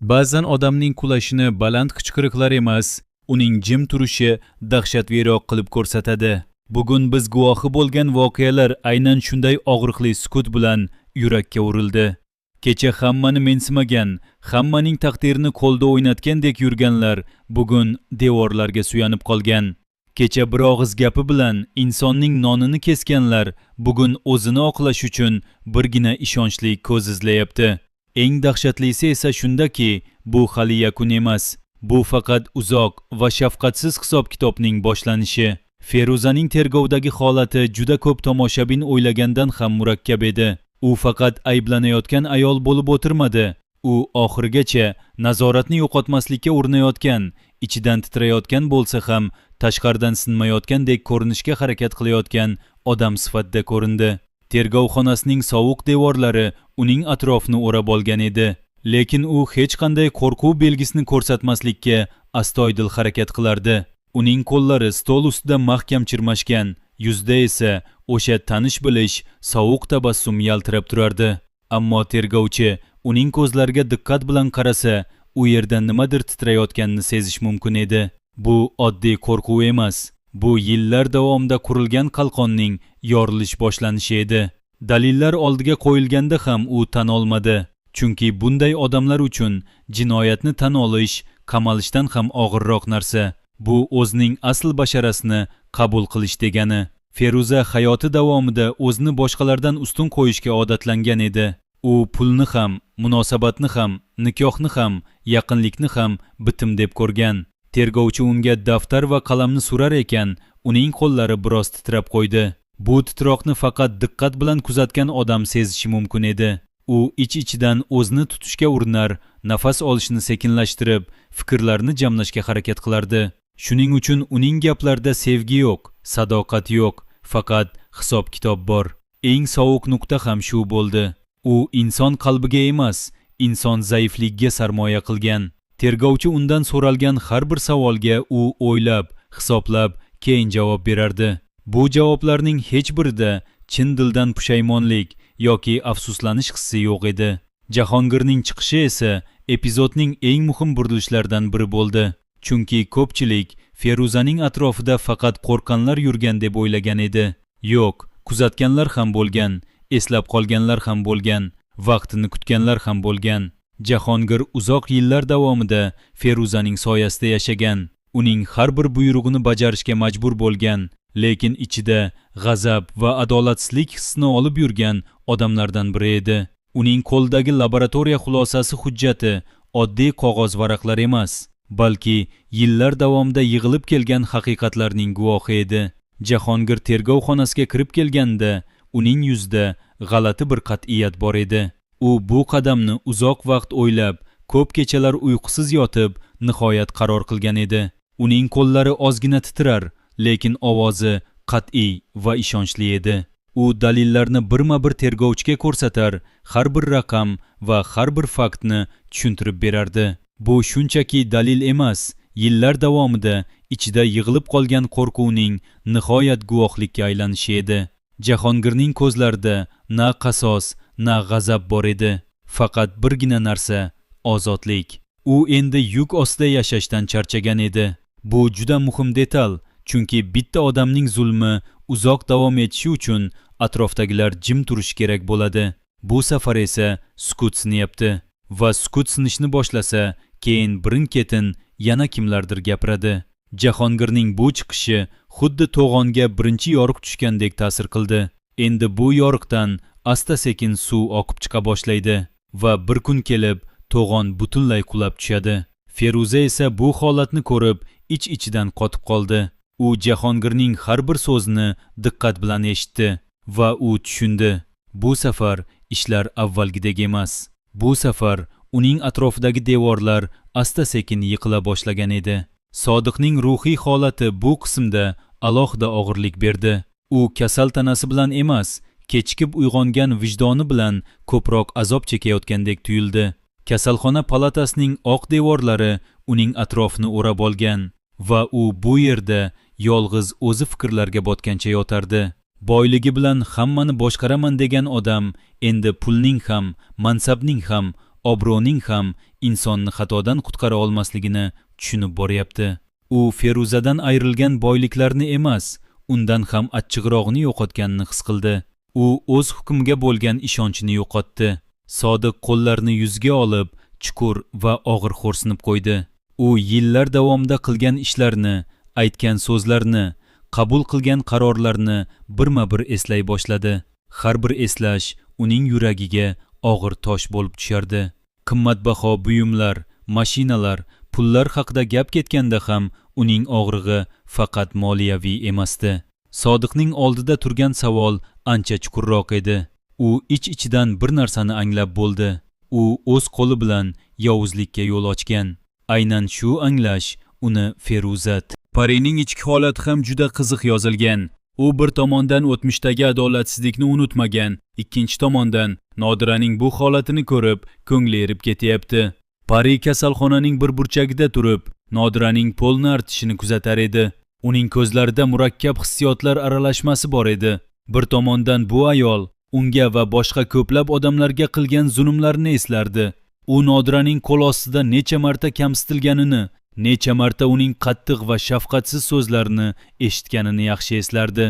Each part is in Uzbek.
Ba'zan odamning qulashini baland qichqiriqlar emas, uning jim turishi dahshatliroq qilib ko'rsatadi. Bugun biz guvohi bo'lgan voqealar aynan shunday og'riqli sukut bilan yurakka urildi. Kecha hammani mensimagan, hammaning taqdirini qo'lda o'ynatgandek yurganlar bugun devorlarga suyanib qolgan. Kecha bir og'iz gapi bilan insonning nonini kesganlar bugun o'zini oqlash uchun birgina ishonchli ko'z izlayapti. Eng dahshatlisi esa shundaki, bu hali yakun emas. Bu faqat uzoq va shafqatsiz hisob-kitobning boshlanishi. Feruzaning tergovdagi holati juda ko'p tomoshabin o'ylagandan ham murakkab edi. U faqat ayblanayotgan ayol bo'lib o'tirmadi. U oxirigacha nazoratni yo'qotmaslikka urinayotgan, ichidan titrayotgan bo'lsa ham tashqaridan sinmayotgandek ko'rinishga harakat qilayotgan odam sifatida ko'rindi. Tergovxonasining sovuq devorlari uning atrofini o'rab olgan edi. Lekin u hech qanday qo'rquv belgisini ko'rsatmaslikka astoydil harakat qilardi. Uning qo'llari stol ustida mahkam chirmashgan, yuzda esa o'sha tanish bilish, sovuq tabassum yaltirab turardi. Ammo tergovchi uning ko'zlariga diqqat bilan qarasa, u yerda nimadir titrayotganini sezish mumkin edi. Bu oddiy qo'rquv emas. Bu yillar davomida qurilgan qalqonning yorilish boshlanishi edi. Dalillar oldiga qo'yilganda ham u tan olmadi. Chunki bunday odamlar uchun jinoyatni tan olish qamalishdan ham og'irroq narsa. Bu o'zining asl basharasini qabul qilish degani. Feruza hayoti davomida o'zini boshqalardan ustun qo'yishga odatlangan edi. U pulni ham, munosabatni ham, nikohni ham, yaqinlikni ham bitim deb ko'rgan. Tergovchi unga daftar va qalamni surar ekan, uning qo'llari biroz titrab qo'ydi. Bu titroqni faqat diqqat bilan kuzatgan odam sezishi mumkin edi. U ich-ichidan o'zini tutishga urinar, nafas olishni sekinlashtirib, fikrlarni jamlashga harakat qilardi. Shuning uchun uning gaplarida sevgi yo'q, sadoqat yo'q, faqat hisob-kitob bor. Eng sovuq nuqta ham shu bo'ldi. U inson qalbiga emas, inson zaifligiga sarmoya qilgan. Tergovchi undan so'ralgan har bir savolga u o'ylab, hisoblab, keyin javob berardi. Bu javoblarning hech birida chin dildan pushaymonlik yoki afsuslanish hissi yo'q edi. Jahongirning chiqishi esa epizodning eng muhim burilishlaridan biri bo'ldi. Chunki ko'pchilik Feruzaning atrofida faqat qo'rqqanlar yurgan deb o'ylagan edi. Yo'q, kuzatganlar ham bo'lgan, eslab qolganlar ham bo'lgan, vaqtini kutganlar ham bo'lgan. Jahongir uzoq yillar davomida Feruzaning soyasida yashagan. Uning har bir buyrug'ini bajarishga majbur bo'lgan, lekin ichida g'azab va adolatsizlik hissini olib yurgan odamlardan biri edi. Uning qo'lidagi laboratoriya xulosasi hujjati oddiy qog'oz varaqlar emas, balki yillar davomida yig'ilib kelgan haqiqatlarning guvohi edi. Jahongir tergovxonasiga kirib kelganda, uning yuzida g'alati bir qat'iyat bor edi. U bu qadamni uzoq vaqt o'ylab, ko'p kechalar uyqusiz yotib, nihoyat qaror qilgan edi. Uning qo'llari ozgina titrar, lekin ovozi qat'iy va ishonchli edi. U dalillarni birma-bir tergovchiga ko'rsatar, har bir raqam va har bir faktni tushuntirib berardi. Bu shunchaki dalil emas, yillar davomida ichida yig'ilib qolgan qo'rquvning nihoyat guvohlikka aylanishi edi. Jahongirning ko'zlarida na qasos, na g'azab bor edi. Faqat birgina narsa, ozodlik. U endi yuk ostida yashashdan charchagan edi. Bu juda muhim detal, chunki bitta odamning zulmi uzoq davom etishi uchun atrofdagilar jim turishi kerak bo'ladi. Bu safar esa sukut sinayapti va sukut sinishni boshlasa, keyin birin-ketin yana kimlardir gapiradi. Jahongirning bu chiqishi xuddi to'g'onga birinchi yoriq tushgandek ta'sir qildi. Endi bu yoriqdan asta-sekin suv oqib chiqa boshlaydi va bir kun kelib to'g'on butunlay qulab tushadi. Feruza esa bu holatni ko'rib, ich-ichidan qotib qoldi. U Jahongirning har bir so'zini diqqat bilan eshitdi va u tushundi. Bu safar ishlar avvalgidek emas. Bu safar uning atrofidagi devorlar asta-sekin yiqila boshlagan edi. Sodiqning ruhiy holati bu qismda alohida og'irlik berdi. U kasal tanasi bilan emas, kechikib uyg'ongan vijdoni bilan ko'proq azob chekayotgandek tuyuldi. Kasalxona palatasining oq devorlari uning atrofini o'rab olgan va u bu yerda yolg'iz o'zi fikrlarga botgancha yotardi. Boyligi bilan hammani boshqaraman degan odam endi pulning ham, mansabning ham, obro'ning ham insonni xatodan qutqara olmasligini tushunib boryapti. U Feruzadan ayrilgan boyliklarni emas, undan ham achchiqrog'ini yo'qotganini his qildi. U o'z hukmiga bo'lgan ishonchini yo'qotdi. Sodiq qo'llarini yuziga olib, chuqur va og'ir xo'rsinib qo'ydi. U yillar davomida qilgan ishlarni, aytgan so'zlarni, qabul qilgan qarorlarni birma-bir eslay boshladi. Har bir eslash uning yuragiga og'ir tosh bo'lib tushardi. Qimmatbaho buyumlar, mashinalar, pullar haqida gap ketganda ham uning og'rig'i faqat moliyaviy emasdi. Sodiqning oldida turgan savol ancha chuqurroq edi. U ich-ichidan bir narsani anglab bo'ldi. U o'z qo'li bilan yovuzlikka yo'l ochgan. Aynan shu anglash uni Feruzat. Parining ichki holati ham juda qiziq yozilgan. U bir tomondan o'tmishdagi adolatsizlikni unutmagan, ikkinchi tomondan Nodiraning bu holatini ko'rib, ko'ngli erib ketyapti. Pari kasalxonaning bir burchagida turib, Nodiraning polni artishini kuzatar edi. Uning ko'zlarida murakkab hissiyotlar aralashmasi bor edi. Bir tomondan bu ayol unga va boshqa ko'plab odamlarga qilgan zulmlarni eslardi. U Nodiraning qo'l ostida necha marta kamsitilganini, necha marta uning qattiq va shafqatsiz so'zlarini eshitganini yaxshi eslardi.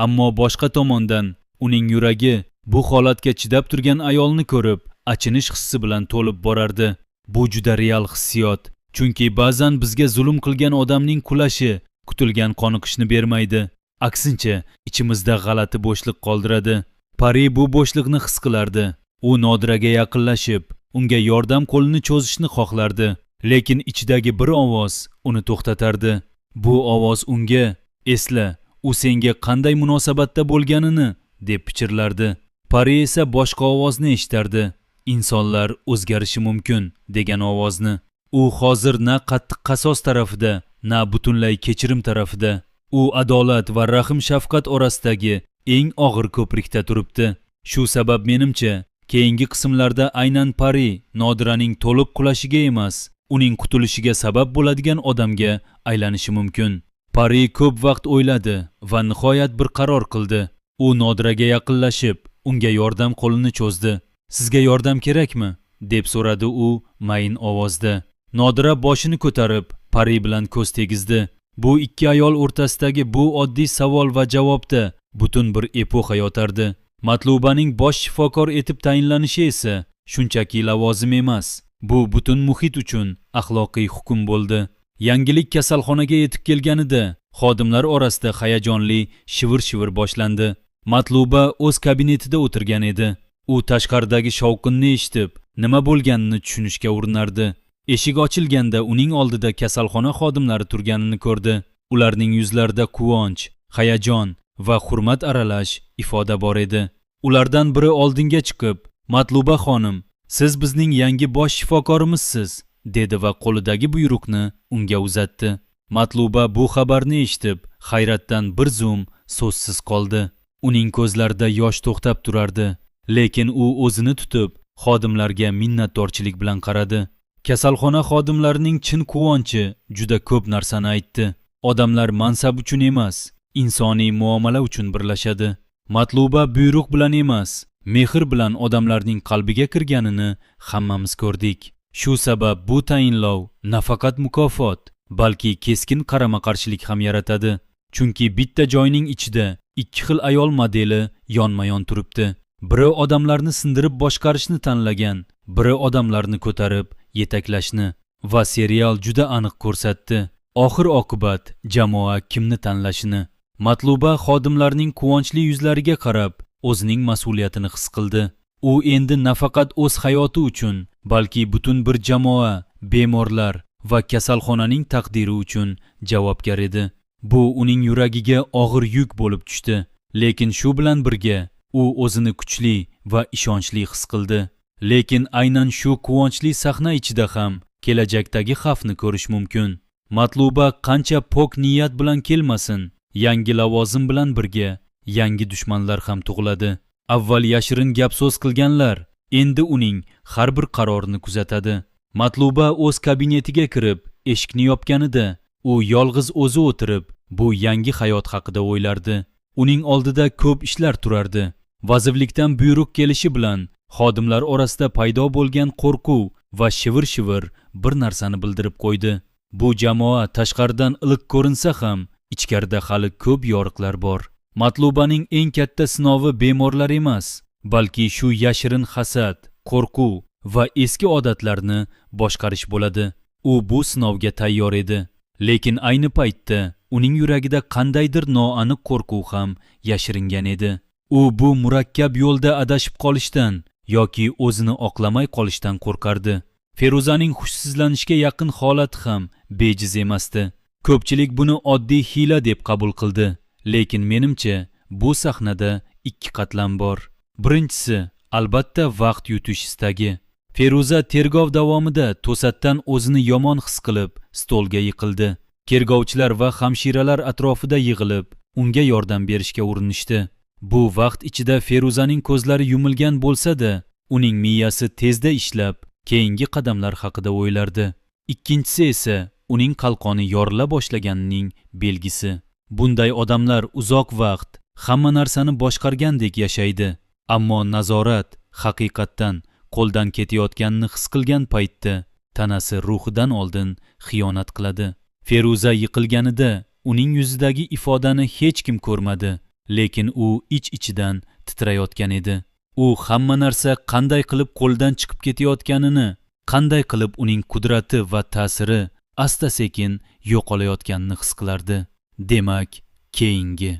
Ammo boshqa tomondan uning yuragi bu holatga chidab turgan ayolni ko'rib, achinish hissi bilan to'lib borardi. Bu juda real hissiyot. Chunki ba'zan bizga zulm qilgan odamning qulashi kutilgan qoniqishni bermaydi. Aksincha, ichimizda g'alati bo'shliq qoldiradi. Pari bu bo'shliqni his qilardi. U Nodiraga yaqinlashib, unga yordam qo'lini cho'zishni xohlardi. Lekin ichidagi bir ovoz uni to'xtatardi. Bu ovoz unga, esla, u senga qanday munosabatda bo'lganini, deb pichirlardi. Pari esa boshqa ovozni eshitardi. Insonlar o'zgarishi mumkin, degan ovozni. U hozir na qattiq qasos tarafida, na butunlay kechirim tarafida. U adolat va rahm-shafqat orasidagi eng og'ir ko'prikda turibdi. Shu sabab menimcha, keyingi qismlarda aynan Pari Nodiraning to'liq qulashiga emas, uning qutulishiga sabab bo'ladigan odamga aylanishi mumkin. Pari ko'p vaqt o'yladi va nihoyat bir qaror qildi. U Nodiraga yaqinlashib, unga yordam qo'lini cho'zdi. Sizga yordam kerakmi? Deb so'radi u mayin ovozda. Nodira boshini ko'tarib, Pari bilan ko'z tegizdi. Bu ikki ayol o'rtasidagi bu oddiy savol va javobda butun bir epoxa yotardi. Matlubaning bosh shifokor etib tayinlanishi esa shunchaki lavozim emas. Bu butun muhit uchun axloqiy hukm bo'ldi. Yangilik kasalxonaga yetib kelganida xodimlar orasida hayajonli shivir-shivir boshlandi. Matluba o'z kabinetida o'tirgan edi. U tashqaridagi shovqinni eshitib, nima bo'lganini tushunishga urinardi. Eshik ochilganda uning oldida kasalxona xodimlari turganini ko'rdi. Ularning yuzlarida quvonch, hayajon va hurmat aralash ifoda bor edi. Ulardan biri oldinga chiqib, "Matluba xonim, siz bizning yangi bosh shifokorimizsiz", dedi va qo'lidagi buyruqni unga uzatdi. Matluba bu xabarni eshitib, hayratdan bir zum so'zsiz qoldi. Uning ko'zlarida yosh to'xtab turardi, lekin u o'zini tutib, xodimlarga minnatdorchilik bilan qaradi. Kasalxona xodimlarining chin quvonchi juda ko'p narsani aytdi. Odamlar mansab uchun emas, insoniy muomala uchun birlashadi. Matluba buyruq bilan emas, mehr bilan odamlarning qalbiga kirganini hammamiz ko'rdik. Shu sabab bu tayinlov nafaqat mukofot, balki keskin qarama-qarshilik ham yaratadi. Chunki bitta joyning ichida ikki xil ayol modeli yonma-yon turibdi. Biri odamlarni sindirib boshqarishni tanlagan, biri odamlarni ko'tarib yetaklashni, va serial juda aniq ko'rsatdi. Oxir oqibat jamoa kimni tanlashini. Matluba xodimlarning quvonchli yuzlariga qarab, o'zining mas'uliyatini his qildi. U endi nafaqat o'z hayoti uchun, balki butun bir jamoa, bemorlar va kasalxonaning taqdiri uchun javobgar edi. Bu uning yuragiga og'ir yuk bo'lib tushdi. Lekin shu bilan birga u o'zini kuchli va ishonchli his qildi. Lekin aynan shu quvonchli sahna ichida ham kelajakdagi xavfni ko'rish mumkin. Matluba qancha pok niyat bilan kelmasin, yangi lavozim bilan birga yangi dushmanlar ham tug'iladi. Avval yashirin gap so'z qilganlar endi uning har bir qarorini kuzatadi. Matluba o'z kabinetiga kirib, eshikni yopganida u yolg'iz o'zi o'tirib, bu yangi hayot haqida o'ylardi. Uning oldida ko'p ishlar turardi. Vazirlikdan buyruq kelishi bilan Xodimlar orasida paydo bo'lgan qo'rquv va shivir-shivir bir narsani bildirib qo'ydi. Bu jamoa tashqaridan iliq ko'rinsa ham, ichkarida hali ko'p yoriqlar bor. Matlubaning eng katta sinovi bemorlar emas, balki shu yashirin hasad, qo'rquv va eski odatlarni boshqarish bo'ladi. U bu sinovga tayyor edi. Lekin ayni paytda uning yuragida qandaydir noaniq qo'rquv ham yashiringan edi. U bu murakkab yo'lda adashib qolishdan yoki o'zini oqlamay qolishdan qo'rqardi. Feruzaning hushsizlanishga yaqin holati ham bejiz emasdi. Ko'pchilik buni oddiy hiyla deb qabul qildi. Lekin menimcha bu sahnada ikki qatlam bor. Birinchisi, albatta vaqt yutish istagi. Feruza tergov davomida to'satdan o'zini yomon his qilib, stolga yiqildi. Tergovchilar va hamshiralar atrofida yig'ilib, unga yordam berishga urinishdi. Bu vaqt ichida Feruzaning ko'zlari yumilgan bo'lsa-da, uning miyasi tezda ishlab, keyingi qadamlar haqida o'ylardi. Ikkinchisi esa uning qalqoni yorila boshlaganining belgisi. Bunday odamlar uzoq vaqt hamma narsani boshqargandek yashaydi, ammo nazorat haqiqatdan qo'ldan ketayotganini his qilgan paytda tanasi ruhidan oldin xiyonat qiladi. Feruza yiqilganida uning yuzidagi ifodani hech kim ko'rmadi, lekin u ich-ichidan titrayotgan edi. U hamma narsa qanday qilib qo'ldan chiqib ketayotganini, qanday qilib uning qudrati va ta'siri asta-sekin yo'qolayotganini his qilardi. Demak, keyingi